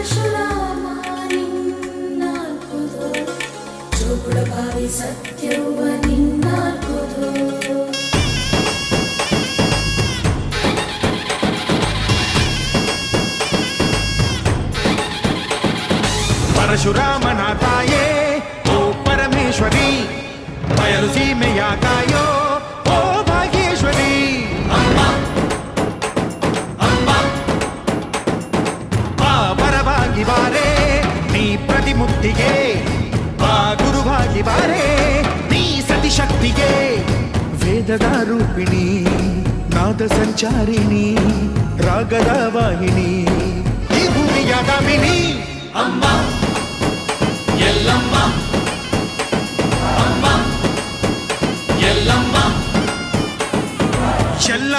ಪರಶುರಾಮ ನಿನ್ನಾಲ್ಕುದು ಜೋಗುಳಬಾವಿ ಸತ್ಯವ್ವ ನಿನ್ನಾಲ್ಕುದು ಪರಶುರಾಮನ ತಾಯೇ ಓ ಪರಮೇಶ್ವರಿ ಬಯಲು ಸೀಮೆಯ ಕಾಯೋ ಓ ಭಾಗ್ಯೇಶ್ವರಿ ಅಮ್ಮ ಅಮ್ಮ ಬಾ ಪರವಾಗಿ ಬಾರೆ ನೀ ಪ್ರತಿಮುಕ್ತಿಗೆ ಬಾ ಗುರುವಾಗಿ ಬಾರೆ ನೀ ಸತಿಶಕ್ತಿಗೆ ವೇದದ ರೂಪಿಣಿ ನಾದ ಸಂಚಾರಿಣಿ ರಾಗದ ವಾಹಿನಿ ಈ ಭೂಮಿಯ ದಾಮಿನಿ ಅಮ್ಮ ಎಲ್ಲಮ್ಮ ಅಮ್ಮ ಎಲ್ಲಮ್ಮ ಎಲ್ಲ